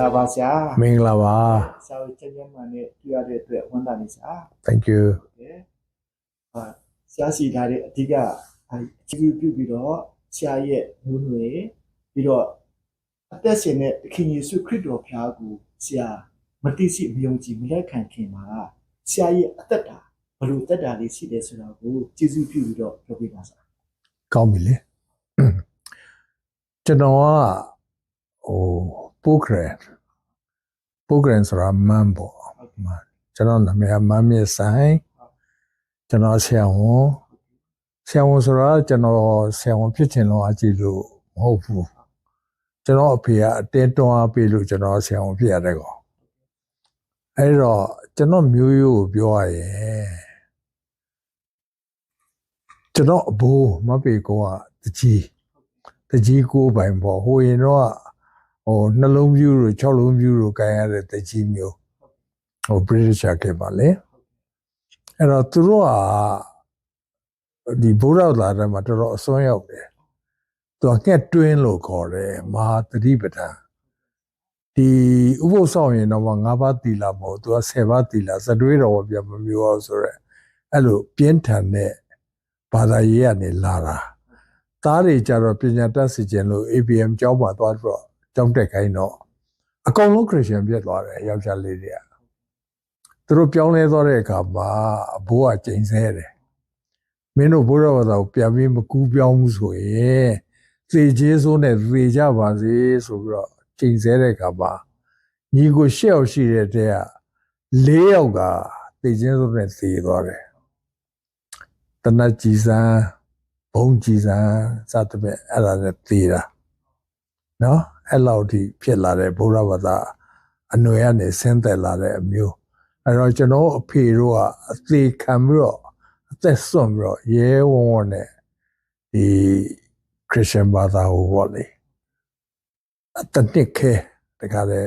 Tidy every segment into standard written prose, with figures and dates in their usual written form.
လာပါဆရာမင်္ဂလာပါဆရာကိုကျန်းကျန်းမာနဲ့တွေ့ရတဲ့အတွက်ဝမ်းသာနေဆရာ Thank you ဟုတ်ကဲ့ဆရာစီထားတဲ့အဓိကအခြေပြုပြီးတော့ဆရာရဲ့မျိုးနွယ်ပြီးတော့အသက်ရှင်တဲ့သခင်ယေရှုခရစ်တော်ဖခင်ကိုဆရာမသိရှိမယုံကြည်မလက်ခံခင်မှာဆရာရဲ့အသက်တာဘယ်လိုသက်တာလေးရှိတယ်ဆိုတာကိုကျေးဇူးပြုပြီးတော့ပြောပြပါဆရာကောင်းပြီလေကျွန်တော်ကပိုဂရန်ဆိုတာမန်ပေါ့ကျွန်တော်နာမည်ကမန်မြဆိုင်ကျွန်တော်ဆရာဝန်ဆိုတာကျွန်တော်ဆရာဝန်ဖြစ်ချင်လို့အကြည့်လို့မဟုတ်ဘူးကျွန်တော်အဖေကအတင်းတွန်းအားပေးလို့ကျွန်တော်ဆရာဝန်ဖြစ်ရတဲ့ကောအဲ့တော့ကျွန်တော်မျိုးရိုးကိုပြောရရင်ကျွန်တော်အဘိုးမပေကောကတကြီးကိုပိုင်ပေါ့ဟိုရင်တော့နှလုံးပြူးတို့6လုံးပြူးတို့ကိုင်ရတဲ့တကြီးမျိုးBritish ကပါလေအဲ့တော့သူတို့ကဒီဘုရားလာတဲ့မှာတော်တော်အစွမ်းရောက်တယ်သူကငှက်တွင်းလို့ခေါ်တယ်မဟာသတိပဋ္ဌာန်ဒီဥပုသ်ဆောင်ရင်တော့9ပါးသီလမဟုတ်သူက10ပါးသီလစတွေးတော်ပြမမျိုးအောင်ဆိုရက်အဲ့လိုပြင်းထန်တဲ့ဘာသာရေးကနေလာတာသားတွေကြတော့ပညာတတ်စီခြင်းလို့ ABM ကျောင်းမှာသွားတော့ကျောင်းတက်ခိုင်းတော့အကောင်လုံးခရစ်ယာန်ပြတ်သွားတယ်ယောက်ျားလေးတွေကသူတို့ပြောင်းလဲသွားတဲ့အခါမှာအဘိုးကကျိန်ဆဲတယ်မင်းတို့ဘုရားဘာသာကိုပြန်ပြီးမကူးပြောင်းဘူးဆိုရင်သေကျေးစိုးနဲ့သေကြပါစေဆိုပြီးတော့ကျိန်ဆဲတဲ့အခါမှာညီကို8ယောက်ရှိတဲ့တည်းက4ယောက်ကသေခြင်းစိုးနဲ့သေသွားတယ်တနတ်ကြည်စံဘုံကြည်စံစသဖြင့်အဲ့ဒါနဲ့သေတာနော်အဲ့လောက်ထိဖြစ်လာတဲ့ဘုရားဘာသာအနွယ်ကနေဆင်းသက်လာတဲ့အမျိုးအဲ့တော့ကျွန်တော်အဖေတို့ကအသေးခံပြီးတော့အသက်စွန့်ပြီးတော့ရဲဝံ့နဲ့ဒီခရစ်ယာန်ဘာသာကိုပေါ့လေအတနစ်ခဲတခါလေ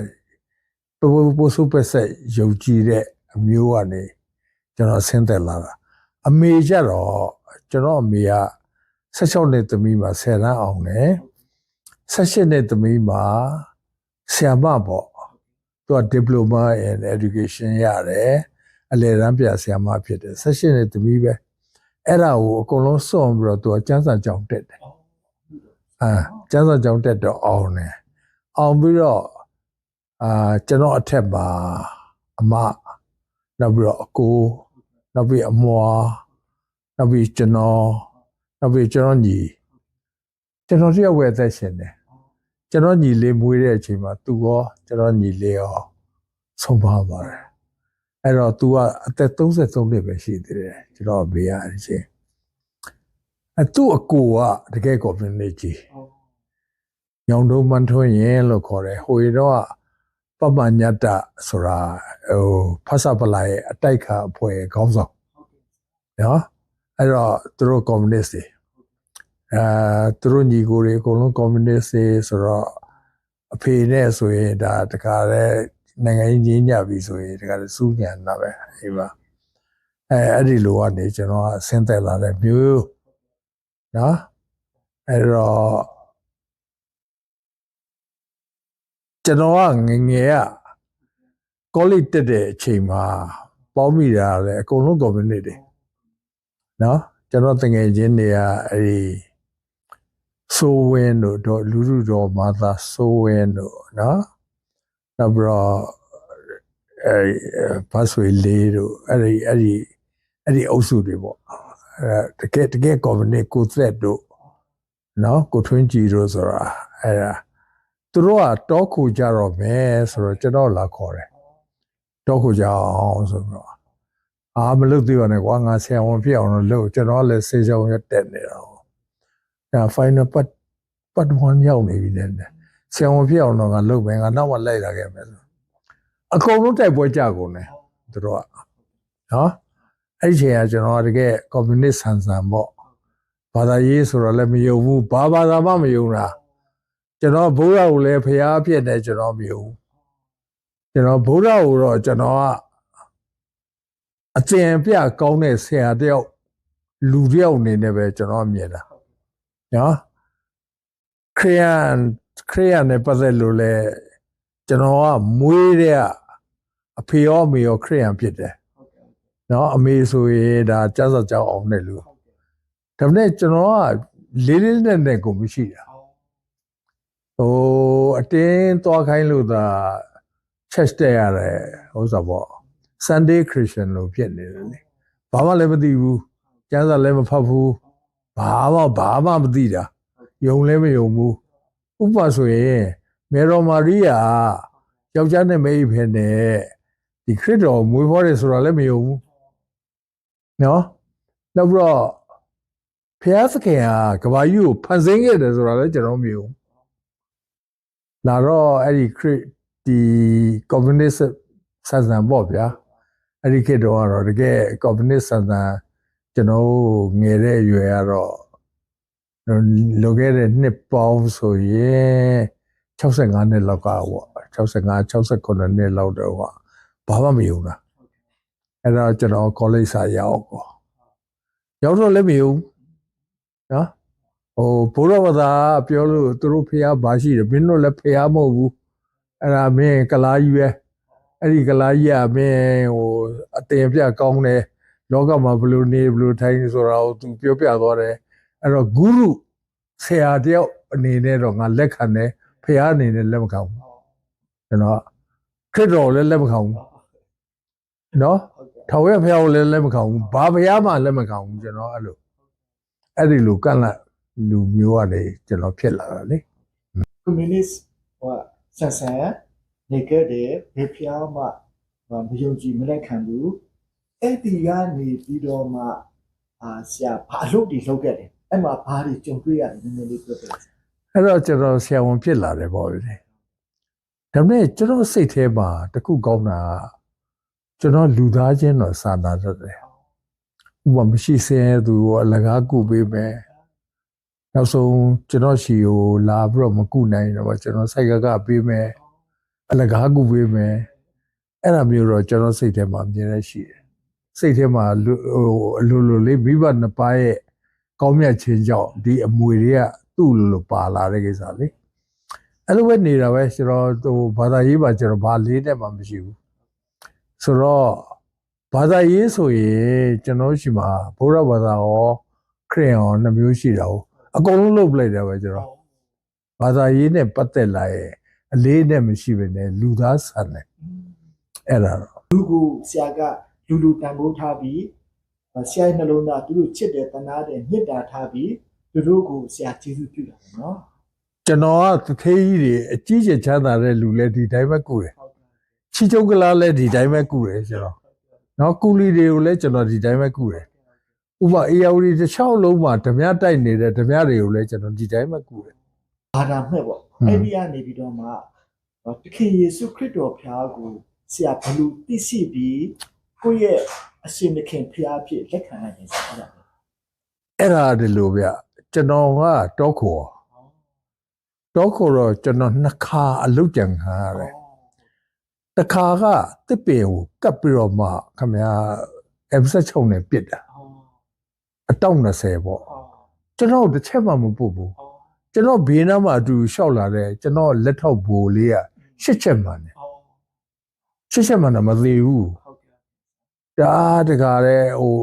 ပို့စုပက်ဆက်ယုံကြည်တဲ့အမျိုးကနေကျွန်တော်ဆင်းသက်လာတာအမေကြတော့ကျွန်တော်အမေက16နှစ်သမီးမှာ10တန်းအောင်တယ်18နှစ်သမီးမှာဆရာမပေါ့သူက diploma in education ရတယ်အလယ်တန်းပြဆရာမဖြစ်တယ်18နှစ်သမီးပဲအဲ့ဒါကိုအကုန်လုံးစွန့်ပြီးတော့သူကကျန်းစာကျောင်းတက်တယ်ကျန်းစာကျောင်းတက်တော့အောင်တယ်အောင်ပြီးတော့ကျွန်တော်အထက်မှာအမနောက်ပြီးတော့အကိုနောက်ပြီးအမွာနောက်ပြီးကျွန်တော်ညီကျွန်တော်တယောက်ပဲအသက်ရှင်တယ်ကျွန်တော်ညီလေးမွေးတဲ့အချိန်မှာသူရောကျွန်တော်ညီလေးရောဆုံးပါသွားတယ်အဲ့တော့ तू ကအသက်33နှစ်ပဲရှိသေးတယ်ကျွန်တော်ဘေးရအချင်းသူ့အကိုကတကယ် community ညောင်တုံးမန်းထွန်းရင်လို့ခေါ်တယ်ဟိုရတော့ပပညတ္တဆိုတာဖဆပလာရဲ့အတိုက်ခါအဖွဲ့ခေါင်းဆောင်နော်အဲ့တော့သူတို့ communist တွေသူတို့ညီကိုတွေအကုန်လုံး communist တွေဆိုတော့အဖေနဲ့ဆိုရင်ဒါတခါလဲနိုင်ငံကြီးညပြီဆိုရင်တခါလဲစူးညံတာပဲဒီမှာအဲ့ဒီလိုကနေကျွန်တော်ဆင်းသက်လာတဲ့မျိုးနော်အဲ့တော့ကျွန်တော်ကငယ်က college တက်တဲ့အချိန်မှာပေါင်းမိတာလဲအကုန်လုံး communist တွေနော်ကျွန်တော်တငယ်ချင်းတွေကအဲ့ဒီဆိုဝင်းတို့လူလူတော်မာသာဆိုဝင်းတို့နော်နောက်ပြီးတော့ဘတ်ဆွေလေးတို့အဲ့ဒီအုပ်စုတွေပေါ့တကယ်ကော်မတီကိုသက်တို့နော်ကိုထွန်းကြည်တို့ဆိုတာအဲ့ဒါသူတို့ကတောခုကြတော့မယ်ဆိုတော့ကျွန်တော်လာခေါ်တယ်တောခုကြအောင်ဆိုတော့မလုပ်သေးပါနဲ့ကွာငါဆရာဝန်ဖြစ်အောင်လို့ကျွန်တော်လည်းစေချောင်းရတက်နေတာfinal part 1ရောက်နေပြီလေဆရာဝန်ဖြစ်အောင်တော့ငါလုပ်မယ်ငါနောက်မှလိုက်လာခဲ့မယ်ဆိုအကုန်လုံးတိုက်ပွဲကြကုန်တယ်သူတို့ကနော်အဲ့ဒီချိန်ကကျွန်တော်တကယ် communist ဆန်ပေါ့ဘာသာရေးဆိုတော့လည်းမယုံဘူးဘာသာမှမယုံတာကျွန်တော်ဘုရားကိုလည်းဖျားဖြစ်တယ်ကျွန်တော်မယုံဘူးကျွန်တော်ဘုရားကိုတော့ကျွန်တော်ကအကျင့်ပြကောင်းတဲ့ဆရာတယောက်လူတယောက်အနေနဲ့ပဲကျွန်တော်မြင်တာနော်ခရိယန်နဲ့ပတ်သက်လို့လဲ ကျွန်တော်ကမွေးတဲ့အဖေရောအမေရောခရိယန်ဖြစ်တယ် ဟုတ်ကဲ့ နော်အမေဆိုရင်ဒါကျမ်းစာကြောက်အောင်တဲ့လူ ဟုတ်ကဲ့ ဒါပေမဲ့ကျွန်တော်ကလေးလေးနက်နက်ကိုမရှိတာ အော် ဟိုအတင်းသွားခိုင်းလို့သာ ချက်တက်ရတယ်ဥစ္စာပေါ့ Sunday Christian လို့ဖြစ်နေတယ်လေဘာမှလည်းမသိဘူးကျမ်းစာလည်းမဖတ်ဘူးဘာမှမသိတာယုံလည်းမယုံဘူးဥပမာဆိုရင်မေရော်မာရိယာယောက်ျားနဲ့မိန်းဖက်နဲ့ဒီခရစ်တော်မွေးဖွားတယ်ဆိုတာလည်းမယုံဘူးနော်နောက်ပြီးတော့ဖျားသခင်ကကဘာကြီးကိုဖန်ဆင်းခဲ့တယ်ဆိုတာလည်းကျွန်တော်မယုံလာတော့အဲ့ဒီခရစ်ဒီ communist ဆန်ဆန်ပေါ့ဗျာအဲ့ဒီခေတ်တော့တကယ် communist ဆန်ဆန်ကျွန်တော်ငယ်တဲ့အရွယ်ကတော့လိုခဲ့တဲ့နှစ်ပေါင်းဆိုရင်65နှစ်လောက်ကပေါ့65နှစ်လောက်တော့ဘာမှမယုံတာအဲ့တော့ကျွန်တော် college စာရောက်တော့လည်းမယုံနော်ဟိုဘုရားဘာသာပြောလို့သူတို့ဖះဘာရှိတယ်မင်းတို့လည်းဖះမဟုတ်ဘူးအဲ့ဒါမင်းကလားကြီးပဲအဲ့ဒီကလားကြီးကမင်းဟိုအတင်ပြကောင်းတယ်လောကမှာဘယ်လိုနေဘယ်လိုထိုင်ဆိုတာကိုသူပြောပြသွားတယ်အဲ့တော့ဂုရုဆရာတယောက်အနေနဲ့တော့ငါလက်ခံတယ်ဖះအနေနဲ့လက်မခံဘူးကျွန်တော်ခရစ်တော်လည်းလက်မခံဘူးနော် ဟုတ်ကဲ့ ထောင်ရဖះကိုလည်းလက်မခံဘူးဘာဖះမှလက်မခံဘူးကျွန်တော်အဲ့ဒီလိုကန့်လန့်လူမျိုးကလေကျွန်တော်ဖြစ်လာတာလေ communist ဟိုဆန်ဆန်နေခဲ့တယ်ဘယ်ဖျားမှမယုံကြည်မလက်ခံဘူးအဲ့ဒီကနေပြီးတော့မှဆရာဘာအလုပ်တွေလုပ်ခဲ့တယ်အဲ့မှာဘာတွေကြုံတွေ့ရတယ်နည်းနည်းလေးပြောပြပါ အဲ့တော့ကျွန်တော်ဆရာဝန်ဖြစ်လာတယ်ပေါ့ဗျာဒါပေမဲ့ကျွန်တော်စိတ်ထဲမှာတခုကောင်းတာကျွန်တော်လူသားချင်းတော့စာနာတတ်တယ်ဥပမာမရှိစဲသူကိုအလကားကုပေးမယ်နောက်ဆုံးကျွန်တော်ရှီကိုလာပြီးတော့မကုနိုင်တော့ကျွန်တော်စိုက်ကကပေးမယ်အလကားကုပေးမယ်အဲ့ဒါမျိုးတော့ကျွန်တော်စိတ်ထဲမှာအမြဲတမ်းရှိတယ်စိတ်ထဲမှာဟိုအလိုလေးမိဘနှစ်ပါးရဲ့ကောင်းမြတ်ခြင်းကြောင့်ဒီအမွေတွေကသူ့လိုပါလာတဲ့ကိစ္စလေအဲ့လိုပဲနေတာပဲကျွန်တော်ဟိုဘာသာရေးပါကျွန်တော်ဘာလေးနဲ့မှမရှိဘူးဆိုတော့ဘာသာရေးဆိုရင်ကျွန်တော်ရှိမှာဘုရားဘာသာရောခရစ်ယာန်ရောနှစ်မျိုးရှိတာ哦အကုန်လုံးလုပ်ပလိုက်တယ်ပဲကျွန်တော်ဘာသာရေးနဲ့ပတ်သက်လာရဲ့အလေးနဲ့မရှိဘဲနဲ့လူသားဆန်တယ်အဲ့ဒါတော့ လူကိုဆရာကလူတန်ဖိုးထားပြီးဆရာရဲ့နှလုံးသားသူတို့ချစ်တယ်တနာတယ်မေတ္တာထားပြီးသူတို့ကိုဆရာကျေးဇူးပြုတာပေါ့နော် ကျွန်တော်ကသထေးကြီးတွေအကြီးကျယ်ချမ်းသာတဲ့လူလဲဒီတိုင်းပဲကုတယ် ဟုတ်ကဲ့ ချီကျုပ်ကလားလဲဒီတိုင်းပဲကုတယ်ကျွန်တော်နော်ကုလီတွေကိုလဲကျွန်တော်ဒီတိုင်းပဲကုတယ်ဥပမာအေယာဝတီတစ်ချောင်းလုံးမှာဓမြတိုက်နေတဲ့ဓမြတွေကိုလဲကျွန်တော်ဒီတိုင်းပဲကုတယ် ဘာသာမဲ့ပေါ့အဲ့ဒီကနေပြီးတော့မှတခင်ယေရှုခရစ်တော်ဖျားကိုဆရာဘယ်လိုသိရှိပြီးကိုယ့်ရဲ့အရှင်သခင်ဖျားဖြစ်လက်ခံနိုင်တယ်ဆိုတာ အဲ့ဒါဒီလိုဗျကျွန်တော်ကတောခေါ်တော့ကျွန်တော်နှစ်ခါအလုတ်ကြံခါရတယ်တစ်ခါကတစ်ပင်ကိုကပ်ပြီးတော့မှခမရ M16 နဲ့ပစ်တာအတောက်20ပေါ့ကျွန်တော်တစ်ချက်မှမပုတ်ဘူးကျွန်တော်ဘေးနားမှာအတူလျှောက်လာတဲ့ကျွန်တော်လက်ထောက်ဘိုးလေးက8ချက်မှန်တယ်8ချက်မှန်တာမသေးဘူးဒါတကားတဲ့ဟို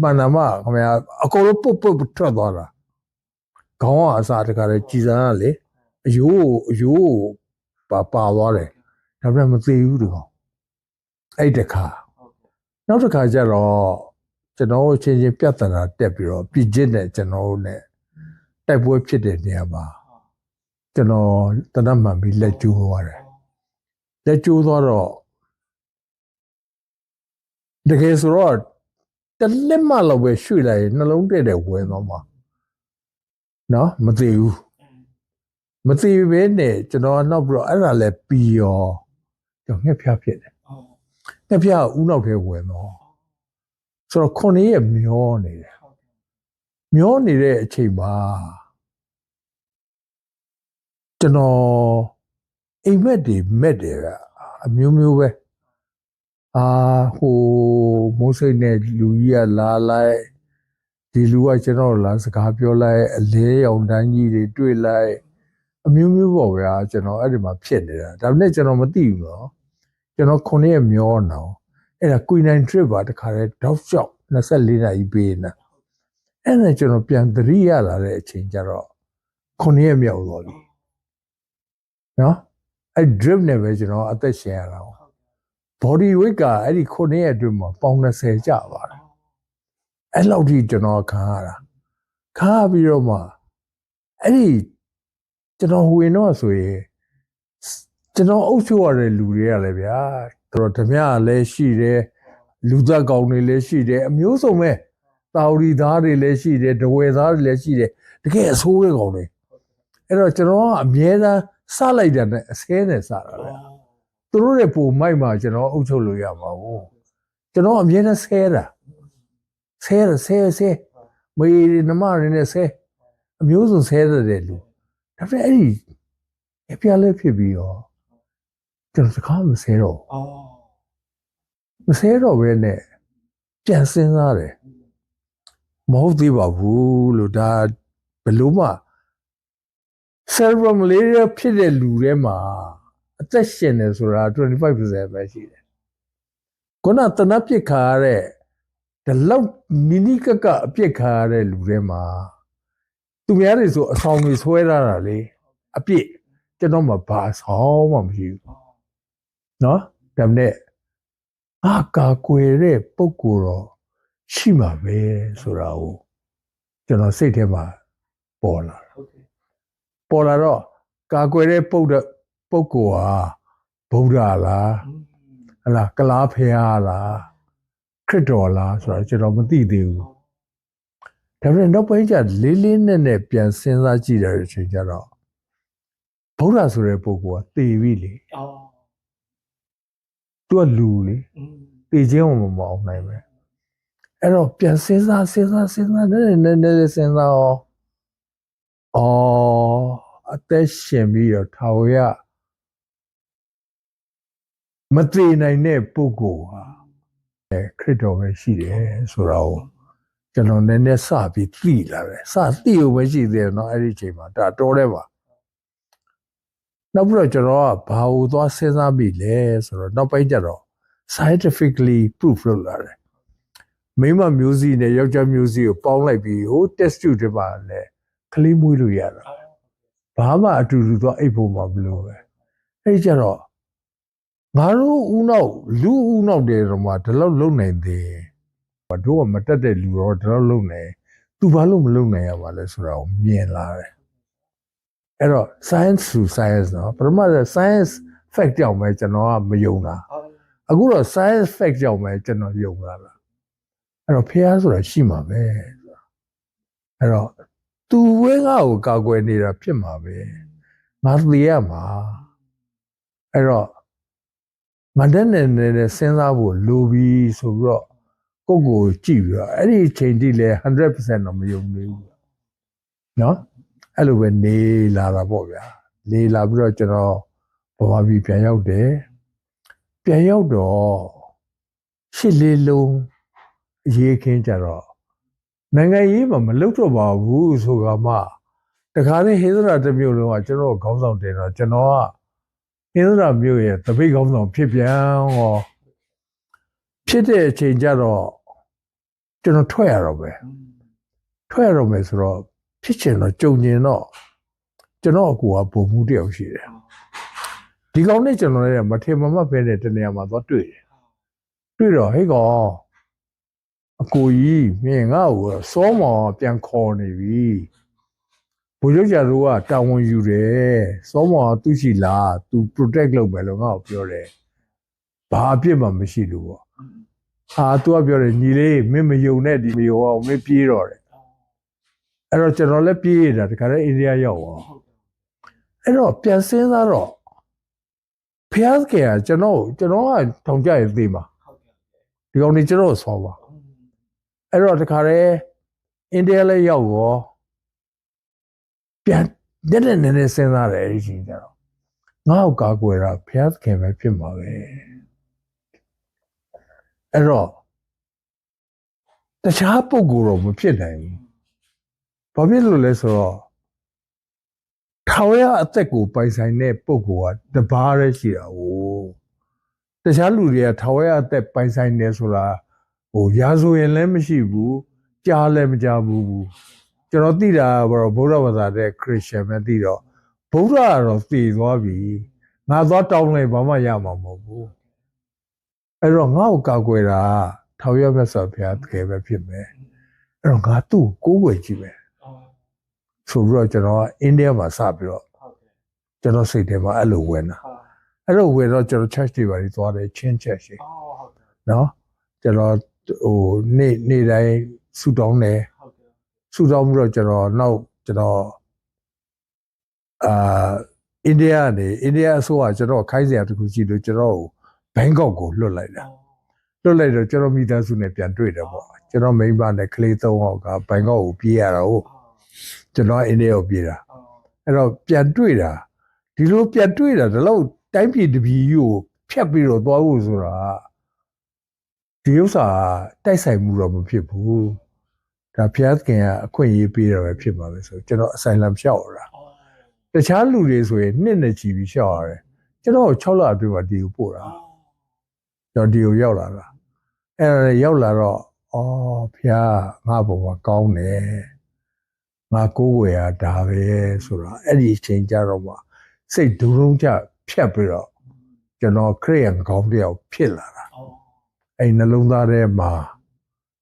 မှန်တာမှခမရအကုန်လုံးပုတ်ထွက်သွားတာခေါင်းကအစားတကားတဲ့ကြည်စံကလေအယိုးပါသွားတယ်ဒါပေမဲ့မသေးဘူးတကောင်အဲ့တခါနောက်တစ်ခါကျတော့ကျွန်တော်ချင်းချင်းပြဿနာတက်ပြီးတော့ပြည်ကျစ်နဲ့ကျွန်တော်တို့ ਨੇ တိုက်ပွဲဖြစ်တဲ့နေရာမှာကျွန်တော်တနတ်မှန်ပြီးလက်ကျိုးသွားတယ်လက်ကျိုးသွားတော့တကယ်ဆိုတော့တလက်မှလောက်ပဲရွှေ့လိုက်နှလုံးတဲ့တဲ့ဝင်သွားမှာနော်မသိဘူးမသိဘဲနဲ့ကျွန်တော်နောက်ပြီးတော့အဲ့ဒါလဲပြီးရောကျွန်တော်ငှက်ဖျားဖြစ်တယ်ငှက်ဖျားဦးနောက်ထဲဝင်တော့ဆိုတော့9ရက်မျောနေတယ်မျောနေတဲ့အချိန်မှာကျွန်တော်အိမ်မက်တွေမက်တယ်ကအမျိုးမျိုးပဲဟိုမိုးစိတ်နဲ့လူကြီးကလာလိုက်ဒီလူကကျွန်တော်လာစကားပြောလိုက်အလဲရောင်တန်းကြီးတွေတွေ့လိုက် အမျိုးမျိုးပေါ့ဗျာကျွန်တော်အဲ့ဒီမှာဖြစ်နေတာဒါပေမဲ့ကျွန်တော်မသိဘူးနော်ကျွန်တော်9ရက်မျောနော်အဲ့ဒါ Queen 9 trip ပါတခါတည်းတောက်လျှောက်24နာရီပေးနေအဲ့ဒါကျွန်တော်ပြန်သတိရလာတဲ့အချိန်ကျတော့9ရက်မြောက်သွားပြီနော်အဲ့ drip နဲ့ပဲကျွန်တော်အသက်ရှင်ရတာ body weight ကအဲ့ဒီ9ရက်အတွင်းမှာပေါင်20ကျပါတယ်အဲ့လောက်ထိကျွန်တော်ခံရတာခါပြီးတော့မှအဲ့ဒီကျွန်တော်ဝင်တော့ဆိုရင်ကျွန်တော်အုပ်ချုပ်ရတဲ့လူတွေကလည်းဗျာတော်ဓမြလည်းရှိတယ်လူသက်ကောင်တွေလည်းရှိတယ်အမျိုးစုံပဲတာဝရီသားတွေလည်းရှိတယ်ဒဝဲသားတွေလည်းရှိတယ်တကယ်အဆိုးတဲ့ကောင်တွေအဲ့တော့ကျွန်တော်ကအမြဲတမ်းစလိုက်တယ်နဲ့အဆဲနဲ့စတာဗျာသူတို့ရဲ့ပုံမိုက်မှာကျွန်တော်အုပ်ချုပ်လို့ရပါဘူးကျွန်တော်အမြဲတမ်းဆဲတာဆဲမေးနမရင်းနဲ့ဆဲအမျိုးစုံဆဲတဲ့လူဒါပေမဲ့အဲ့ဒီအပြားလေးဖြစ်ပြီးတော့ကျွန်တော်စကားမဆဲတော့မဆဲတော့ပဲနဲ့ပြန်စဉ်းစားတယ်မဟုတ်သေးပါဘူးလို့ဒါဘလို့မှ cerebral malaria ဖြစ်တဲ့လူတွေမှာအသက်ရှင်နေဆိုတာ 25% ပဲရှိတယ်ခုနတနပ်ပစ်ခါရတဲ့ဒီလောက်နီနီကကအပြစ်ခါရတဲ့လူတွေမှာသူများတွေဆိုအဆောင်တွေဆွဲရတာလေအပြစ်ကျွန်တော်မှဘာဆောင်မှမရှိဘူးနော်ဒါနဲ့ကာကွယ်တဲ့ပုံကိုယ်တော့ရှိမှာပဲဆိုတာကိုကျွန်တော်စိတ်ထဲမှာပေါ်လာပေါ်လာတော့ကာကွယ်တဲ့ပုံကိုယ်ဟာဗုဒ္ဓလားဟလားကလားဖះလားခရစ်တော်လားဆိုတာကျွန်တော်မသိသေးဘူးဒါပေမဲ့နောက်ပိုင်းကျလေးလေးနက်နက်ပြန်စဉ်းစားကြည့်တဲ့အချိန်ကျတော့ဗုဒ္ဓဆိုတဲ့ပုဂ္ဂိုလ်ကသေပြီလေသူကလူလေသေခြင်းကိုမအောင်နိုင်ပဲအဲ့တော့ပြန်စဉ်းစားနည်းနည်းစဉ်းစားအသက်ရှင်ပြီးတော့ထာဝရမသေနိုင်တဲ့ပုဂ္ဂိုလ်ဟာခရစ်တော်ပဲရှိတယ်ဆိုတာကိုကျွန်တော်နည်းနည်းစပြီးသိလာတယ်စသိလို့ပဲရှိသေးတယ်เนาะအဲ့ဒီအချိန်မှာဒါတော်တယ်ပါနောက်ပြီးတော့ကျွန်တော်ကဘာလို့သွားစဉ်းစားပြီလဲဆိုတော့နောက်ပိုင်းကျတော့ scientifically proof လုပ်လာတယ်မိမမျိုးစီနဲ့ယောက်ျားမျိုးစီကိုပေါင်းလိုက်ပြီးဟို test tube တွေပါလဲကလေးမွေးလို့ရတာဘာမှအတူတူသွားအိပ်ဖို့မလို့ပဲအဲ့ဒီကျတော့ငါတို့ဦးနောက်လူဦးနောက်တယ်တော့မှဒီလောက်လုံနိုင်သေးတို့ကမတက်တဲ့လူတော့ဒီလောက်လုံနိုင်သူဘာလို့မလုံနိုင်ရပါလဲဆိုတာကိုမြင်လာတယ်အဲ့တော့ science to science เนาะပထမက science fact ကြောင့်ပဲကျွန်တော်ကမယုံတာအခုတော့ science fact ကြောင့်ပဲကျွန်တော်ယုံလာတာအဲ့တော့ဖះဆိုတာရှိမှာပဲအဲ့တော့သူဝဲငါ့ကိုကာကွယ်နေတာဖြစ်မှာပဲငါသိရမှာအဲ့တော့ငါတဲ့နဲ့စဉ်းစားဖို့လိုပြီးဆိုပြီးတော့ကိုယ့်ကိုကြည့်ပြီးတော့အဲ့ဒီအချိန်ထိလဲ 100% တော့မယုံသေးဘူးเนาะအဲ့လိုပဲနေလာတာပေါ့ဗျာနေလာပြီးတော့ကျွန်တော်ဘာပြီးပြန်ရောက်တယ်ပြန်ရောက်တော့ရှစ်လေးလုံးအရေးခင်းကြတော့နိုင်ငံရေးမှာမလုပ်တော့ပါဘူးဆိုတာမှတခါတည်းဟိန္ဒရာတစ်မျိုးလုံးကကျွန်တော်ခေါင်းဆောင်တင်တော့ကျွန်တော်ကဟိန္ဒရာမျိုးရဲ့တပိတ်ခေါင်းဆောင်ဖြစ်ပြန်ရောဖြစ်တဲ့အချိန်ကျတော့ကျွန်တော်ထွက်ရတော့မယ်ဆိုတော့ဖြစ်ချင်တော့ကြုံကျင်တော့ကျွန်တော်အကူကပုံမှုတယောက်ရှိတယ်ဒီကောင်နဲ့ကျွန်တော်လည်းမထင်မှမပဲတဲ့တနေရာမှာသွားတွေ့တော့ဟဲ့ကောင်အကူကြီးမင်းငါ့ကိုစောမောင်ပြန်ခေါ်နေပြီဘုရားကျတို့ကတာဝန်ယူတယ်စောမောင်သူရှိလားသူ protect လုပ်မယ်လို့ငါ့ကိုပြောတယ်ဘာအပြစ်မှမရှိလို့ပေါ့ဟာသူကပြောတယ်ညီလေးမင်းမယုံနဲ့ဒီမယုံအောင်မင်းပြေးတော့တယ်အဲ့တော့ကျွန်တော်လည်းပြေးရတာတခါတည်းအိန္ဒိယရောက်သွားအဲ့တော့ပြန်စဉ်းစားတော့ဖျားကေကကျွန်တော်ကထောင်ကြရသေးမှာဒီကောင်နေကျွန်တော်ဆောပါအဲ့တော့တခါတည်းအိန္ဒိယလည်းရောက်ရောပြန်နည်းနည်းစဉ်းစားတယ်အဲ့ဒီချိန်ကျတော့ငါ့ကိုကာကွယ်တာဖျားကေပဲဖြစ်မှာပဲအဲ့တော့တခြားပုံကိုယ်တော့မဖြစ်နိုင်ဘူးဘာဖြစ်လို့လဲဆိုတော့ထာ ထောင်ရအသက်ကိုပိုင်ဆိုင်တဲ့ပုံကတဘာရဲရှိတာဟိုတခြားလူတွေကထောင်ရအသက်ပိုင်ဆိုင်နေဆိုတာဟိုရာဇဝင်လည်းမရှိဘူးကြားလည်းမကြားဘူးကျွန်တော်သိတာကတော့ဗုဒ္ဓဘာသာတဲ့ခရစ်ယာန်ပဲသိတော့ဗုဒ္ဓကတော့သိသွားပြီငါသွားတောင်းလိုက်ဘာမှရမှာမဟုတ်ဘူးအဲ့တော့ငါ့ကိုကောက်ွယ်တာထောင်ရမြတ်စွာဘုရားတကယ်ပဲဖြစ်မယ်အဲ့တော့ငါသူ့ကိုကိုးကွယ်ကြည့်မယ်ဆိုပြီးတော့ကျွန်တော်ကအိန္ဒိယမှာစပြီးတော့ကျွန်တော်စိတ်ထဲမှာအဲ့လိုဝင်တာအဲ့လိုဝင်တော့ကျွန်တော် church တွေပါပြီးသွားတယ်ချင်းချက်ရှိနော်ကျွန်တော်ဟိုနေ့တိုင်းဆူတောင်းတယ်ဆူတောင်းပြီးတော့ကျွန်တော်နောက်ကျွန်တော်အိန္ဒိယနေအိန္ဒိယအစိုးရကျွန်တော်ခိုင်းစရာတခုရှိလို့ကျွန်တော်ဘန်ကောက်ကိုလွတ်လိုက်တာလွတ်လိုက်တော့ကျွန်တော်မိသားစုနဲ့ပြန်တွေ့တယ်ပေါ့ကျွန်တော်မိန်းမနဲ့ကလေး၃ယောက်ကဘန်ကောက်ကိုပြေးရတာဟုတ်ကျွန်တော်အိန္ဒိယကိုပြေးတာအဲ့တော့ပြန်တွေ့တာဒီလိုပြန်တွေ့တာဒါလို့တိုင်းပြည်တပြည်ကြီးကိုဖြတ်ပြီးတော့သွားဖို့ဆိုတာဒီဥစ္စာတိုက်ဆိုင်မှုတော့မဖြစ်ဘူးဒါဘုရားသခင်ကအခွင့်အရေးပေးတာပဲဖြစ်ပါပဲဆိုကျွန်တော်အဆိုင်လံဖြောက်ရတာတခြားလူတွေဆိုရင်နှစ်နဲ့ချီပြီးဖြောက်ရတယ်ကျွန်တော်6လအတွင်းမှာဒီကိုပို့တာကျွန်တော်ဒီကိုရောက်လာတာအဲ့ဒါရောက်လာတော့အော်ဘုရားငါ့ဘုံမှာကောင်းတယ်ငါကိုးကွယ်ရဒါပဲဆိုတာအဲ့ဒီအချိန်ကြတော့မှစိတ်ဒုံလုံးချဖြတ်ပြီးတော့ကျွန်တော်ခရစ်ယာန်ကောင်းတယောက်ဖြစ်လာတာအဲ့နှလုံးသားထဲမှာ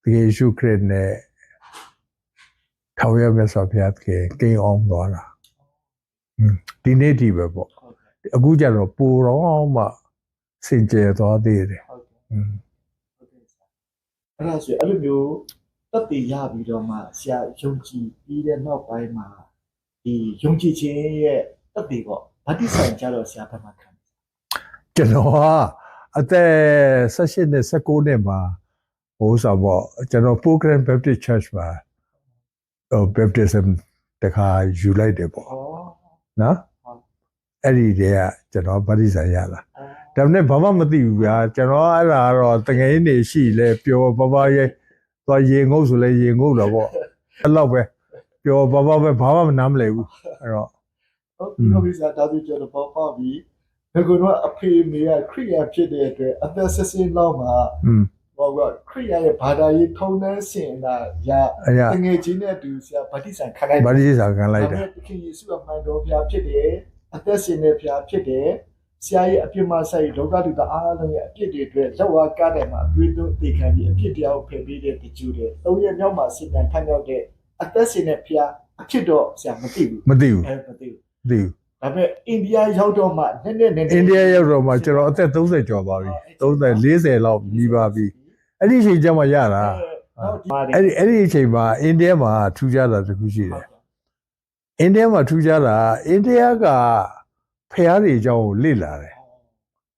တကယ်ရှုခရစ်နဲ့ထောင်ရမြတ်စွာဘုရားတကယ်ကိန်းအောင်သွားတာဒီနေ့ဒီပဲပေါ့အခုကျတော့ပိုတော့မှစင်ကြယ်သွားသေးတယ်အဲ့ဒါဆိုအဲ့လိုမျိုးတက်တည်ရပြီးတော့မှဆရာယုံကြည်ပြီးတဲ့နောက်ပိုင်းမှာဒီယုံကြည်ခြင်းရဲ့တက်တည်ပေါ့ဗတ္တိဆိုင်ကြတော့ဆရာဘက်မှာခံကျွန်တော်ကအသက်18နဲ့19နှစ်မှာဟိုဆိုတော့ကျွန်တော် Program Baptist Church မှာbaptism တခါယူလိုက်တယ်ပေါ့နော်အဲ့ဒီတည်းကကျွန်တော်ဗတ္တိဆိုင်ရလာဒါနဲ့ဘာမှမသိဘူးဗျာကျွန်တော်အဲ့ဒါကတော့တငယ်နေရှိလဲပျော်ပပရဲသွားရေငုပ်ဆိုလဲရေငုပ်တော့ပေါ့အဲ့လောက်ပဲပျော်ပပပဲဘာမှမနားမလဲဘူးအဲ့တော့ဟုတ်ပြီဆရာဒါဆိုကျွန်တော်ပေါ့ပြီးဒါကတော့အဖေမေကခရိယာဖြစ်တဲ့အတွက်အသက်16လောက်မှာဟောကခရိယာရဲ့ဘာသာရေးထုံးတမ်းစင်လာရတငယ်ချင်းနဲ့အတူဆရာဗတ္တိဆိုင်ခံလိုက်ဗတ္တိဆိုင်ခံလိုက်တယ်သခင်ယေရှုအမှန်တော်ဘုရားဖြစ်တယ်အသက်ရှင်တဲ့ဘုရားဖြစ်တယ်ဆရာရဲ့အပြစ်မဆိုင်လောကလူသားအားလုံးရဲ့အပြစ်တွေအတွက်လက်ဝါးကားတိုင်မှာအသွေးသွင်းတည်ခံပြီးအပြစ်တရားကိုဖယ်ပေးတဲ့တကြူတဲ့၃ရက်မြောက်မှာစစ်တမ်းထမ်းရောက်တဲ့အသက်ရှင်တဲ့ဘုရားအဖြစ်တော့ဆရာမသိဘူးမသိဘူးမသိဘူးဒါပေမဲ့အိန္ဒိယရောက်တော့မှနည်းနည်းအိန္ဒိယရောက်တော့မှကျွန်တော်အသက်30ကျော်ပါပြီ30 40လောက်ကြီးပါပြီအဲ့ဒီအချိန်ကျမှရတာအဲ့ဒီအချိန်မှာအိန္ဒိယမှာထူးခြားတာတခုရှိတယ်အိန္ဒိယမှာထူးခြားတာအိန္ဒိယကဖျားတွေအကြောင်းကိုလေ့လာတယ်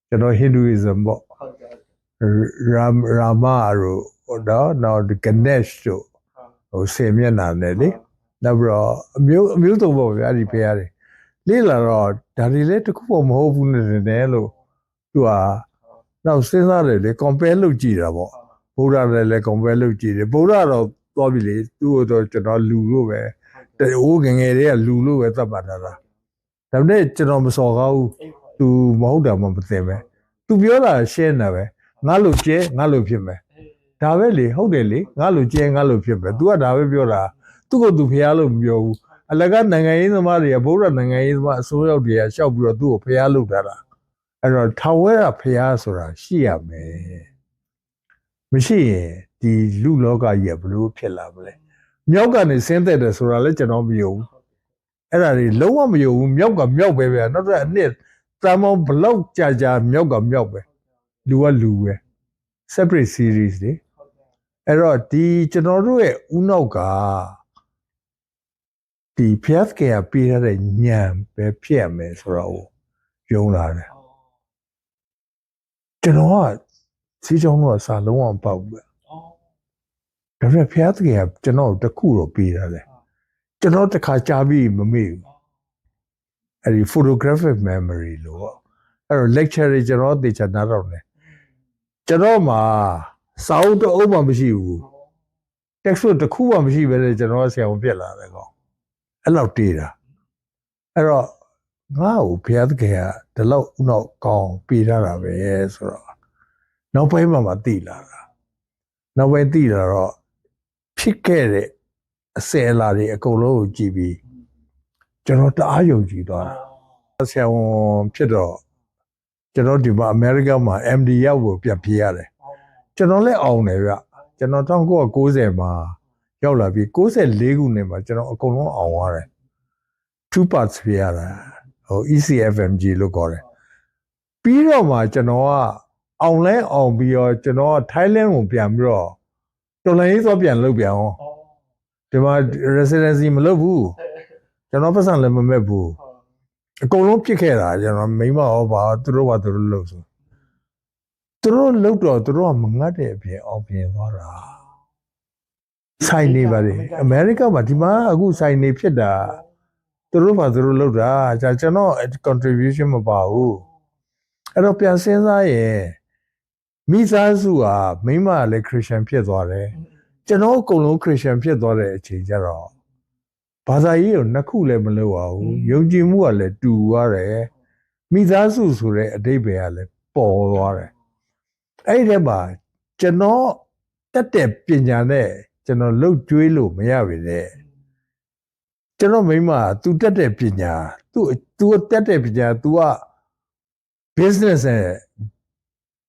ကျွန်တော် Hinduism ပေါ့ရာမတို့တော့Ganesh တို့ဟိုဆင်မျက်နှာနဲ့လေနောက်ပြီးတော့အမျိုးစုံပေါ့ဗျာဒီဖျားတွေလေ့လာတော့ဒါတွေလည်းတခုမှမဟုတ်ဘူးနဲ့လို့သူကနောက်စဉ်းစားတယ်လေ compare လုပ်ကြည့်တာပေါ့ဗုဒ္ဓနဲ့လည်း compare လုပ်ကြည့်တယ်ဗုဒ္ဓတော့သွားပြီလေသူ့ကိုတော့ကျွန်တော်လူလို့ပဲအိုးငငယ်တွေကလူလို့ပဲသတ်မှတ်တာလားဒါပေမဲ့ကျွန်တော်မစော်ကားဘူးသူမဟုတ်တာမှမသိပဲသူပြောတာရှင်းတာပဲငါလို့ကျဲငါလို့ဖြစ်မယ်ဒါပဲလေဟုတ်တယ်လေငါလို့ကျဲငါလို့ဖြစ်မယ် तू ကဒါပဲပြောတာသူ့ကိုသူဖျားလို့မပြောဘူးအလကနိုင်ငံရေးသမားတွေကဗုဒ္ဓနိုင်ငံရေးသမားအစိုးရတွေကရှောက်ပြီးတော့သူ့ကိုဖျားလုပ်တာလားအဲ့တော့ထောင်ဝဲတာဖျားဆိုတာရှိရမယ်မရှိရင်ဒီလူလောကကြီးကဘလို့ဖြစ်လာမလဲမြောက်ကနေဆင်းသက်တယ်ဆိုတာလည်းကျွန်တော်မယုံဘူးအဲ့ဒါတွေလုံးဝမယုံဘူးမြောက်ကမြောက်ပဲဗျာနောက်တော့အနှစ်တမ်းမောဘလောက်ကြာမြောက်ကမြောက်ပဲလူကလူပဲ separate series လေအဲ့တော့ဒီကျွန်တော်တို့ရဲ့ဥနောက်ကဒီဖျက်ကေပေးရတဲ့ညံပဲဖြစ်ရမယ်ဆိုတော့ယုံလာတယ်ကျွန်တော်ကစီးကြောင်းတော့စာလုံးဝမပေါက်ဘူးဒါပေမဲ့ဖျက်ကေကျွန်တော်တခုတော့ပေးရတယ်ကျွန်တော်တခါကြားပြီးမမေ့ဘူးအဲ့ဒီ photographic memory လို့ပေါ့အဲ့တော့ lecture တွေကျွန်တော်သိချင်နားတော့တယ်ကျွန်တော်မှာစာအုပ်တစ်အုပ်မှမရှိဘူး text တစ်ခုမှမရှိပဲလေကျွန်တော်ဆရာဝန်ပြက်လာတယ်ကောအဲ့လောက်တေးတာ အဲ့တော့ငါ့ကိုဘုရားသခင်ကဒီလောက်ဥနောက်ကောင်းပေးထားတာပဲဆိုတော့နောက်ပိုင်းမှာသိလာတာနောက်ပိုင်းသိလာတော့ဖြစ်ခဲ့တဲ့အစအလာတွေအကုန်လုံးကိုကြည့်ပြီးကျွန်တော်တအားယုံကြည်သွားတာဆရာဝန်ဖြစ်တော့ကျွန်တော်ဒီမှာအမေရိကန်မှာ MD ရောက်ဖို့ပြန်ပြေးရတယ်ကျွန်တော်လည်းအောင်တယ်ဗျကျွန်တော်1990မှာရောက်လာပြီး94ခုနှစ်မှာကျွန်တော်အကုန်လုံးအောင်သွားတယ်2 parts ပြရတာဟို ECFMG လို့ခေါ်တယ်ပြီးတော့မှကျွန်တော်ကအောင်လဲအောင်ပြီးတော့ကျွန်တော်က Thailand ကိုပြန်ပြီးတော့တော်လိုင်းရေးသွားပြန်လုပ်ပြန်အောင်ဒီမှာ residency မလုပ်ဘူးကျွန်တော်ပတ်စံလည်းမမဲ့ဘူးအကုန်လုံးပြစ်ခဲ့တာကျွန်တော်မိမရောပါသူတို့ဘာသူတို့လုပ်ဆိုသူတို့လုပ်တော့သူတို့ကမငတ်တဲ့အပြင်အောင်ပြင်သွားတာဆိုင်နေပါလေအမေရိကမှာဒီမှာအခုဆိုင်နေဖြစ်တာသူတို့ဘာသူတို့လုပ်တာကျွန်တော် contribution မပါဘူးအဲ့တော့ပြန်စဉ်းစားရင်မိသားစုကမိမကလည်း Christian ဖြစ်သွားတယ်ကျွန်တော်အကုန်လုံး Christian ဖြစ်သွားတဲ့အချိန်ကျတော့ဘာသာရေးကိုနှစ်ခုလည်းမလုပ်ပါဘူးယုံကြည်မှုကလည်းတူသွားတယ်မိသားစုဆိုတဲ့အဓိပ္ပာယ်ကလည်းပေါ်သွားတယ်အဲ့ဒီထဲမှာကျွန်တော်တက်တဲ့ပညာနဲ့ကျွန်တော်လှုပ်ကြွေးလို့မရပါနဲ့ကျွန်တော်မိမက तू တက်တဲ့ပညာ तू တက်တဲ့ပညာ तू က business နဲ့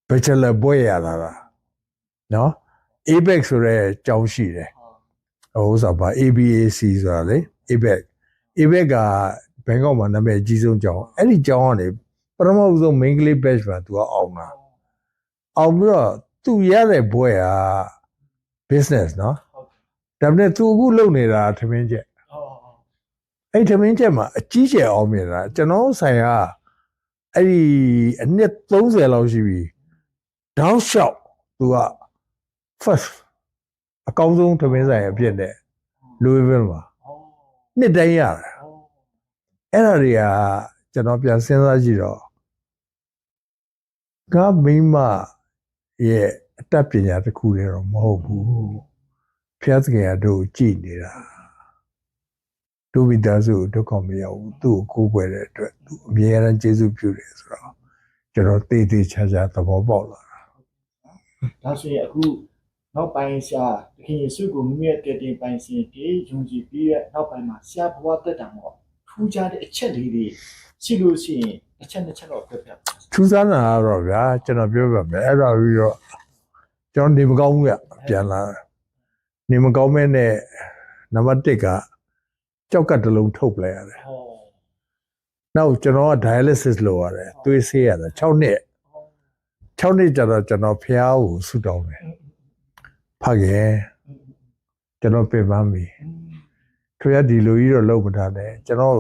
bachelor ဘွဲ့ရလာတာနော် ABEC ဆိုတဲ့ကျောင်းရှိတယ်ဟိုဆိုပါ ABAC ဆိုတာလေ ABEC ကဘန်ကောက်မှာနာမည်အကြီးဆုံးကျောင်းအဲ့ဒီကျောင်းကနေပထမဆုံး main class batch မှာ तू ကအောင်တာအောင်ပြီးတော့ तू ရတဲ့ဘွဲ့က business နော်ဒါပေမဲ့ तू အခုလုပ်နေတာထမင်းချက်အဲ့ထမင်းချက်မှာအကြီးကျယ်အောင်မြင်တာကျွန်တော်ဆိုင်ကအဲ့ဒီအနှစ်30လောက်ရှိပြီတောက်လျှောက် तू က first အကောင်းဆုံးထမင်းဆိုင်အဖြစ်နဲ့ Louisville မှာနှစ်တိုင်းရတယ်အဲ့ဒါတွေကကျွန်တော်ပြန်စဉ်းစားကြည့်တော့ငါမိမရဲ့အတတ်ပညာတစ်ခုလည်းတော့မဟုတ်ဘူးဖျက်စကရတို့ကြည်နေတာတို့မိသားစုဒုက္ခမရောက်ဘူးသူ့ကိုကိုးကွယ်တဲ့အတွက်သူအမြဲတမ်းကျေးဇူးပြုတယ်ဆိုတော့ကျွန်တော်တေးသေးချာချာသဘောပေါက်လာတာ ဒါဆိုရင်အခုနောက်ပိုင်းဆရာတခင်ယေရှုကိုမိမိရဲ့တည်တင်ပိုင်ရှင်တည်ယုံကြည်ပြီးတဲ့နောက်ပိုင်းမှာဆရာဘဝတက်တာပေါ့ထူးခြားတဲ့အချက်လေးတွေရှိလို့ရှိရင်တစ်ချက်နှစ်ချက်တော့ပြပြ ထူးဆန်းတာကတော့ဗျာကျွန်တော်ပြောပြမယ်အဲ့ဒါပြီးတော့ကျွန်တော်နေမကောင်းဘူးပြန်လာနေမကောင်းမဲ့နဲ့နံပါတ်1ကကြောက်ကတစ်လုံးထုတ်ပလိုက်ရတယ်နောက်ကျွန်တော်က dialysis လုပ်ရတယ်သွေးဆေးရတယ်6နှစ်ကျတော့ကျွန်တော်ဖျားကိုဆူတောင်းတယ်ဖခင်ကျွန်တော်ပြင်ပန်းပြီထွေးဒီလိုကြီးတော့လုပ်မထားနဲ့ကျွန်တော်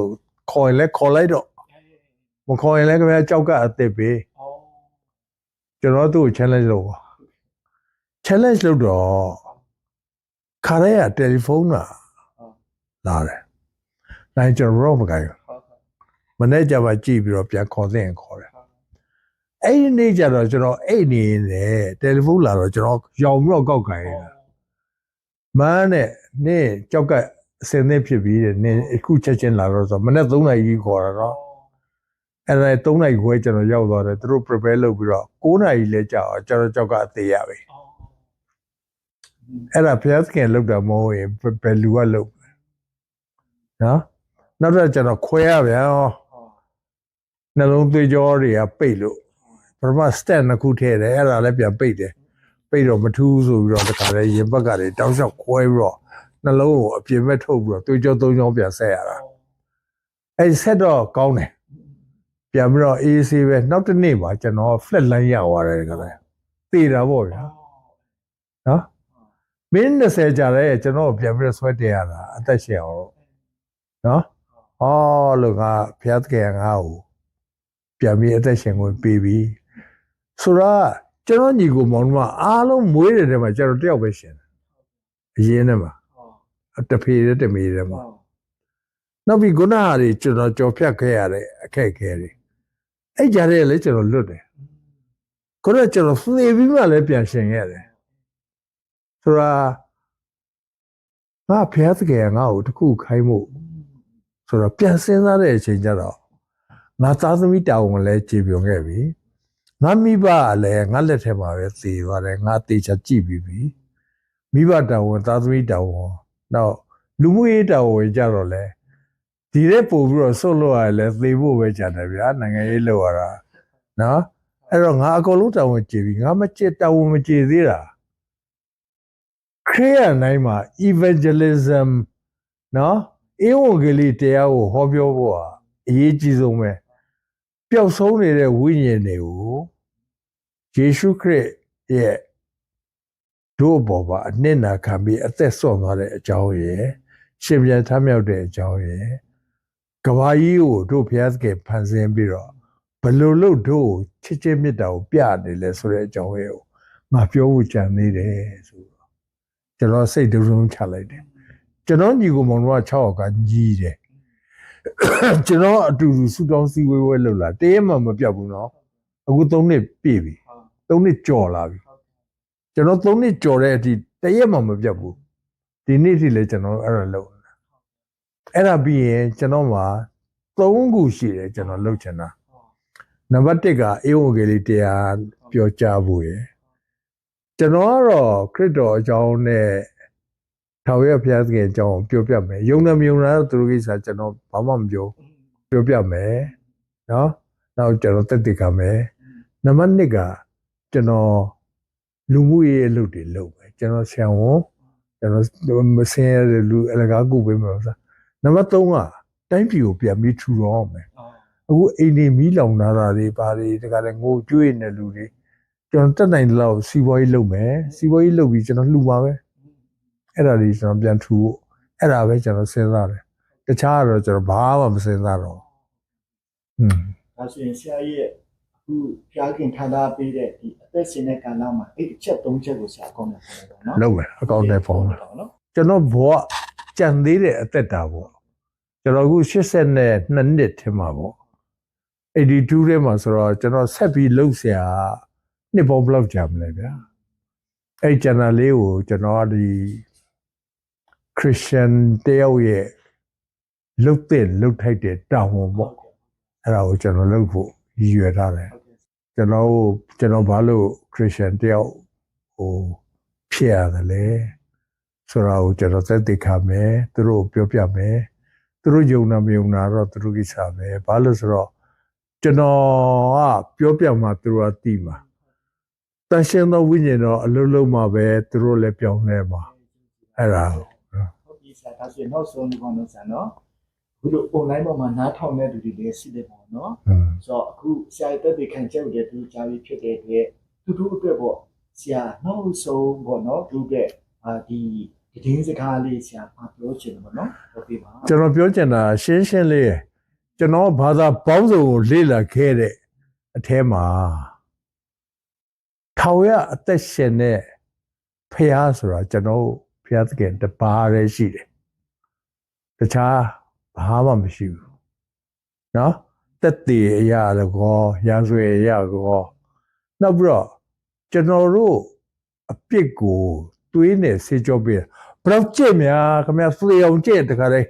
ခေါ်ရင်လည်းခေါ်လိုက်တော့မခေါ်ရင်လည်းခင်ဗျာကြောက်ကအစ်စ်ပဲကျွန်တော်သူ့ကို challenge လုပ်ပါ challenge လုပ်တော့ခါရဲကတယ်လီဖုန်းလာတယ်နိုင်ကျွန်တော်မကိုင်မနေ့ကျမှကြည့်ပြီးတော့ပြန်ခေါ်စင်ခေါ်တယ်အဲ့ဒီနေ့ကျတော့ကျွန်တော်အိတ်နေတယ်တယ်လီဖုန်းလာတော့ကျွန်တော်ရောင်ပြီးတော့ကောက်ခိုင်းတယ်မန်းနဲ့နင်းကြောက်ကအစင်းသစ်ဖြစ်ပြီးတယ်နင်းအခုချက်ချင်းလာတော့ဆိုမနေ့3နာရီကြီးခေါ်တာတော့အဲ့ဒါ3နာရီခွဲကျွန်တော်ရောက်သွားတယ်သူတို့ prepare လုပ်ပြီးတော့9နာရီလဲကြာအောင်ကျွန်တော်ကြောက်ကအသေးရပြီအဲ့ဒါဖျက်စကန်လောက်တာမဟုတ်ရင်ဘယ်လူကလောက်နော်နောက်တော့ကျွန်တော်ခွဲရဗျာနှလုံးသွေးကြောတွေကပိတ်လို့ပထမ stent နှစ်ခုထည့်တယ်အဲ့ဒါလည်းပြန်ပိတ်တယ်ပိတ်တော့မထူးဆိုပြီးတော့တခါလဲရင်ဘက်ကတွေတောက်လျှောက်ခွဲပြီးတော့နှလုံးကိုအပြင်ဘက်ထုတ်ပြီးတော့သွေးကြော3ကြောပြန်ဆက်ရတာအဲ့ဆက်တော့ကောင်းတယ်ပြန်ပြီးတော့ AC ပဲနောက်တစ်နေ့မှာကျွန်တော် flat line ရသွားတယ်ခါလဲသေတာပေါ့ဗျာနော်မင်း20ကြာလဲကျွန်တော်ပြန်ပြီးတော့ဆွဲတင်ရတာအသက်ရှင်အောင်နော်ဟောလို့ငါဖျားတကယ်ငါ့ကိုပြန်ပြီးအသက်ရှင်ကိုပေးပြီးဆိုတော့ကျွန်တော်ညီကိုမောင်မအားလုံးမွေးတဲ့ထဲမှာကျွန်တော်တယောက်ပဲရှင်အရင်ထဲမှာတဖေးတမေးထဲမှာနောက်ပြီးခုနဟာတွေကျွန်တော်ကြော်ဖြတ်ခဲ့ရတဲ့အခက်အခဲတွေအဲ့ကြတဲ့လေကျွန်တော်လွတ်တယ်ခုနကကျွန်တော်သေပြီးမှလည်းပြန်ရှင်ရတယ်ဆိုတော့ငါဖျားတကယ်ငါ့ကိုတခုခိုင်းမှု ဆိုတော့ပြန်စဉ်းစားတဲ့အချိန်ကျတော့ငါသားသမီးတာဝန်လည်းကြေပြောခဲ့ပြီငါမိဘကလည်းငါလက်ထဲမှာပဲသေသွားတယ်ငါတေချာကြည့်ပြီးပြီမိဘတာဝန်သားသမီးတာဝန်နောက်လူမှုရေးတာဝန်ကြတော့လေဒီတဲ့ပို့ပြီးတော့ဆုတ်လို့ရတယ်လေသေဖို့ပဲကြတယ်ဗျာနိုင်ငံရေးလောက်ရတာနော်အဲ့တော့ငါအကုန်လုံးတာဝန်ကြေပြီငါမကြေတာဝန်မကြေသေးတာခရိယာနိုင်မှာ evangelism နော်ဧဝံဂေလိတရားကိုဟောပြောဖို့ဟာအရေးကြီးဆုံးပဲပျောက်ဆုံးနေတဲ့ဝိညာဉ်တွေကိုယေရှုခရစ်ရဲ့တို့ဘောပါအနှစ်နာခံပြီးအသက်ဆွသွားတဲ့အကြောင်းရယ်ရှင်ပြန်ထမြောက်တဲ့အကြောင်းရယ်ကဘာကြီးကိုတို့ဘုရားသခင်ဖန်ဆင်းပြီးတော့ဘလို့လို့တို့ချစ်ချင်းမြတ်တာကိုပြနေလဲဆိုတဲ့အကြောင်းရယ်ကိုငါပြောဖို့ကြံသေးတယ်ဆိုတော့ကျွန်တော်စိတ်တုံးချလိုက်တယ်ကျွန်တော်ညီကိုမောင်တို့က6ယောက်ကကြီးတယ်ကျွန်တော်အတူတူဆူတောင်းစည်းဝေးဝဲလုပ်လာတရက်မှမပြောက်ဘူးနော်အခု3နှစ်ပြည့်ပြီ3နှစ်ကျော်လာပြီကျွန်တော်3နှစ်ကျော်တဲ့အထိတရက်မှမပြောက်ဘူးဒီနေ့ထိလည်းကျွန်တော်အဲ့ဒါလုပ်အဲ့ဒါပြီးရင်ကျွန်တော်မှာ3ခုရှိတယ်ကျွန်တော်လုပ်ချင်တာနံပါတ်1ကဧဝံဂေလိတရားပြောကြားဖို့ရယ်ကျွန်တော်ကတော့ခရစ်တော်အကြောင်းနဲ့ထာဝရဘုရားသခင်အကြောင်းပြောပြမယ်ယုံတယ်မယုံတာတော့သူတို့ကိစ္စကျွန်တော်ဘာမှမပြောပြမယ်နော်နောက်ကျွန်တော်တက်တည်ခံမယ်နံပါတ်2ကကျွန်တော်လူမှုရေးအလုပ်တွေလုပ်မယ်ကျွန်တော်ဆံဝန်ကျွန်တော်မစင်ရတဲ့လူအလကားကုပေးမယ်ဆိုတာနံပါတ်3ကတိုင်းပြည်ကိုပြန်ပြီးထူထောင်အောင်မယ်အခုအိမ်တွေမီးလောင်လာတာတွေဘာတွေတခါလဲငိုကြွေးနေလူတွေကျွန်တော်တက်နိုင်တဲ့လောက်စီးပွားရေးလုပ်မယ်စီးပွားရေးလုပ်ပြီးကျွန်တော်လှူပါပဲအဲ့ဒါလေးကျွန်တော်ပြန်ထူဖို့အဲ့ဒါပဲကျွန်တော်စဉ်းစားတယ်တခြားတော့ကျွန်တော်ဘာမှမစဉ်းစားတော့ဒါဆိုရင်ဆရာရဲ့အခုဖျားခင်ထားတာပေးတဲ့ဒီအသက်ရှင်တဲ့ကာလမှာအဲ့အချက်3ချက်ကိုဆရာအကောင်းနဲ့ပြောတော့နော်လုပ်မယ်အကောင်းနဲ့ပေါ့နော်ကျွန်တော်ဘောကြံသေးတဲ့အသက်တာပေါ့ကျွန်တော်အခု82နှစ်ထဲမှာပေါ့82ထဲမှာဆိုတော့ကျွန်တော်ဆက်ပြီးလှုပ်ရှားနှစ်ပေါင်းဘယ်လောက်ကြာမလဲဗျာအဲ့ကျန်တာလေးကိုကျွန်တော်ဒီခရစ်ယာန်တယောက်ရဲ့လှုပ်ထိုက်တဲ့တာဝန်ပေါ့အဲ့ဒါကိုကျွန်တော်လုပ်ဖို့ရည်ရွယ်ထားတယ်ကျွန်တော်ဘာလို့ခရစ်ယာန်တယောက်ဟိုဖြစ်ရတယ်လဲဆိုတော့ကျွန်တော်သက်သေခံမယ်သူတို့ပြောပြမယ်သူတို့ယုံနာမယုံနာတော့သူတို့ကိစ္စပဲဘာလို့ဆိုတော့ကျွန်တော်ကပြောပြမှသူတို့ကသိမှာတန်ရှင်းသောဝိညာဉ်တော်အလုံးလုံးမှာပဲသူတို့လည်းပြောင်းလဲမှာအဲ့ဒါဟုတ်ပြီဆရာဒါဆိုရင်နောက်ဆုံးဒီကောင်တော့ဆရာနော်အခုလို online ပေါ်မှာနားထောင်တဲ့လူတွေလည်းရှိတယ်ပေါ့နော်ဆိုတော့အခုဆရာရဲ့တက်တဲ့ခံချက်တွေသူကြားပြီးဖြစ်တဲ့အတွက်သူတို့အတွက်ပေါ့ဆရာနောက်ဆုံးပေါ့နော်သူတဲ့ဒီတင်းစကားလေးဆရာပြောချင်တယ်ပေါ့နော်ဟုတ်ပြီပါကျွန်တော်ပြောချင်တာရှင်းလေးကျွန်တော်ဘာသာပေါင်းစုံကိုလေ့လာခဲ့တဲ့အထဲမှာထာဝရအသက်ရှင်တဲ့ဖျားဆိုတာကျွန်တော်ဖျားသခင်တပါးပဲရှိတယ်တခြားဘာမှမရှိဘူးเนาะတက်တည်အရာကောရာဇဝေအရာကောနောက်ပြီးတော့ကျွန်တော်တို့အပြစ်ကိုတွေးနေစေကြောပေးဘယ်တော့ကြည့်များခင်ဗျာသေအောင်ကြည့်တခါလေ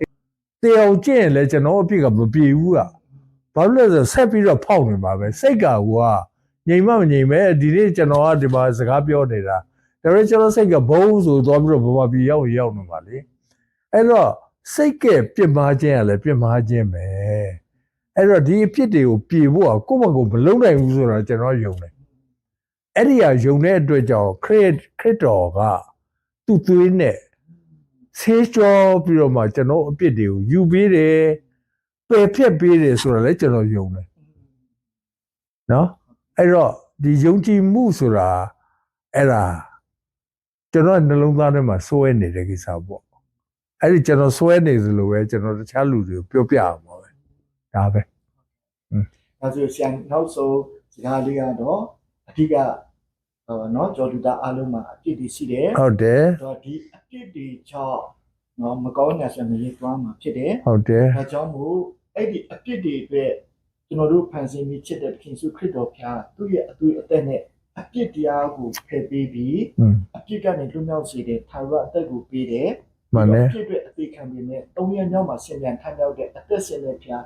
သေအောင်ကြည့်ရင်လည်းကျွန်တော်အပြစ်ကမပြေဘူးကဘာလို့လဲဆိုဆက်ပြီးတော့ဖောက်နေပါပဲစိတ်ကငြိမ်မငြိမ်မဲဒီနေ့ကျွန်တော်ကဒီမှာစကားပြောနေတာဒါပေမဲ့ကျွန်တော်စိတ်ကဘုံဆိုသွားပြီးတော့ဘာမှပြီးရောက်နေပါလေအဲ့တော့စိတ်ကပြစ်မှားခြင်းကလည်းပြစ်မှားခြင်းပဲအဲ့တော့ဒီအဖြစ်တွေကိုပြေဖို့ကိုယ့်ဘက်ကိုမလုံးနိုင်ဘူးဆိုတာကျွန်တော်ယုံတယ်အဲ့ဒီဟာယုံတဲ့အတွက်ကြောင့်ခရစ်တော်ကသူ့သွေးနဲ့ဆေးကြောပြီးတော့မှကျွန်တော်အပြစ်တွေကိုယူပေးတယ်ပယ်ဖြတ်ပေးတယ်ဆိုတာလည်းကျွန်တော်ယုံတယ်နော်အဲ့တော့ဒီယုံကြည်မှုဆိုတာအဲ့ဒါကျွန်တော်နှလုံးသားထဲမှာစွဲနေတဲ့ကိစ္စပေါ့အဲ့ဒီကျွန်တော်စွဲနေသလိုပဲကျွန်တော်တခြားလူတွေကိုပြောပြအောင်ပါပဲဒါပဲဒါဆိုဆရာနောက်ဆုံးစကားလေးကတော့အဓိကနော်ဂျော်ဒူတာအားလုံးမှာအပြစ်တွေရှိတယ်ဟုတ်တယ်ဒီအပြစ်တွေကြောင့်နော်မကောင်းညာဆိုမရေးသွားမှာဖြစ်တယ်ဟုတ်တယ်ဒါကြောင့်မို့အဲ့ဒီအပြစ်တွေအတွက်ကျွန်တော်တို့ဖန်ဆင်းပြီးချစ်တဲ့သခင်ယေရှုခရစ်တော်ဖျားသူ့ရဲ့အသွေးအသက်နဲ့အပြစ်တရားကိုဖယ်ပေးပြီးအပြစ်ကနေလွတ်မြောက်စေတဲ့ထာဝရအသက်ကိုပေးတယ်မှန်တယ်အပြစ်အတွက်အသေးခံ ခံပြီးနဲ့3ရက်မြောက်မှာရှင်ပြန်ထမ်းရောက်တဲ့အသက်ရှင်တဲ့ဘုရား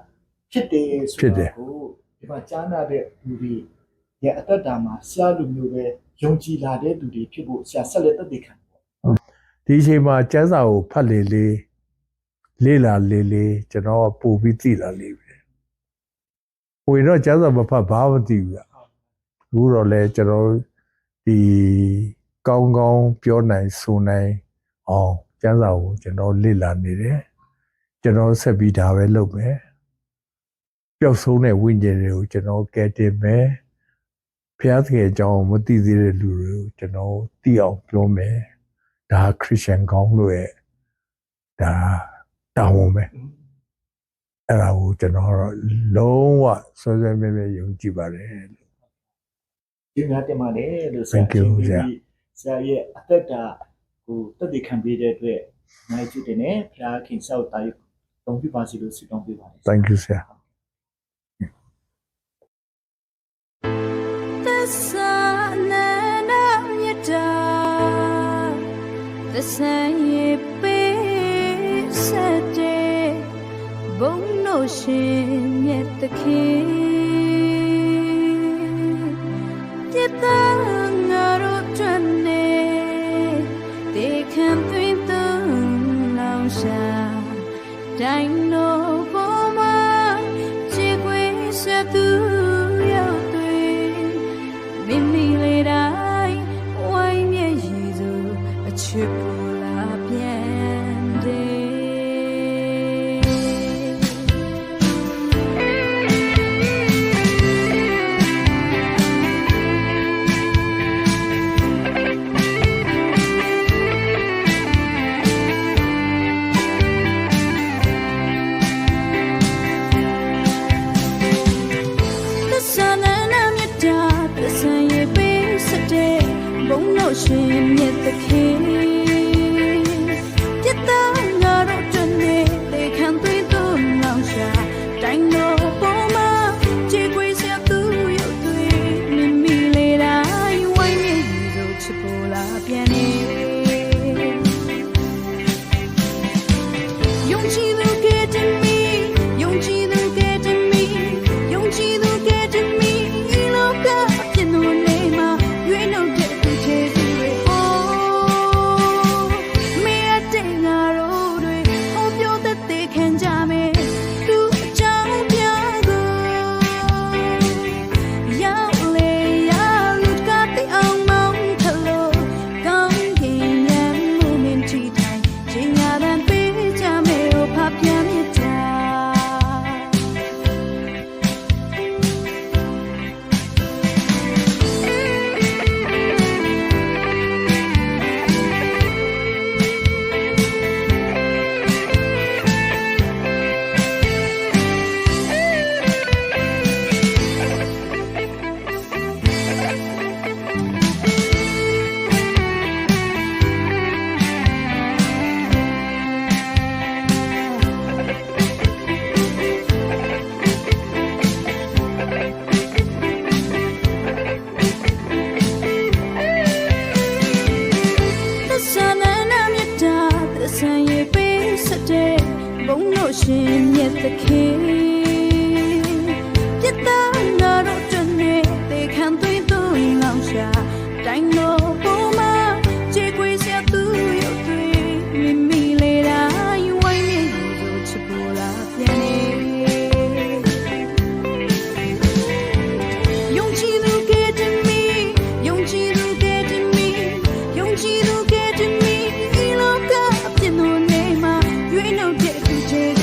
ဖြစ်တယ်ဆိုတာကိုဒီမှာကြားနာတဲ့လူတွေရဲ့အသက်တာမှာဆရာလူမျိုးပဲယုံကြည်လာတဲ့သူတွေဖြစ်ဖို့ဆရာဆက်လက်သက်သေခံပေါ့ ဒီအချိန်မှာကျမ်းစာကိုဖတ်လေ့လာလေကျွန်တော်ကပို့ပြီးသိလာလေပဲဟိုတော့ကျမ်းစာမဖတ်ဘာမှမသိဘူးအခုတော့လဲကျွန်တော်ဒီကောင်းကောင်းပြောနိုင်ဆိုနိုင်အောင်ကျမ်းစာကိုကျွန်တော်လေ့လာနေတယ်ကျွန်တော်ဆက်ပြီးဒါပဲလုပ်မယ်ပျောက်ဆုံးတဲ့ဝိညာဉ်တွေကိုကျွန်တော်ကယ်တင်မယ်ဘုရားသခင်အကြောင်းမသိသေးတဲ့လူတွေကိုကျွန်တော်သိအောင်ပြောမယ်ဒါခရစ်ယာန်ကောင်းလို့ရဲ့ဒါတောင်းဝန်ပဲအဲ့ဒါကိုကျွန်တော်လုံးဝဆွဲဆွဲမြဲမြဲယုံကြည်ပါတယ် ဒီများတင်ပါတယ်လို့ဆရာရဲ့အသက်တာကိုတက်တည်ခံပေးတဲ့အတွက်နိုင်ကျတဲ့နဲ့ဘုရားခင်ဆောက်တာရုံတုံးပြပါစီလို့ဆုတောင်းပေးပါတယ် Thank you sir The same Saturday, bone ocean yet the king. Get the they can dream the long shine. Dino Boma, Chigwe Satu Yotwin. Mimi later, why me you a chipula piende. Ocean yet the king. Get down, not to me. They can't be the long shot. Dino Boma, Jigways up to you three. Me later, you want me to chipola piano. Young Chi look at me, young Chi look at me, young Chi look at me. You look up in the name, you ain't no dead to take. Ocean yet the king. Get down, not to me. They can't be doing long shot. Dino Boma, Jigways up to you three. Me later, you want me to pull up piano. Young Chi look at me, young Chi look at me, young Chi look at me. Look up in the name, you ain't no dead to take.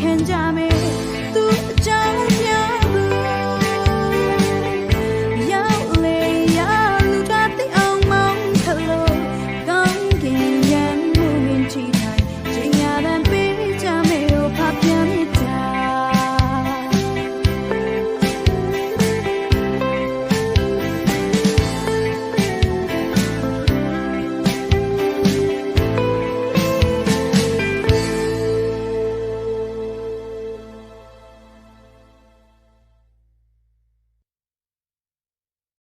ခံကြမယ်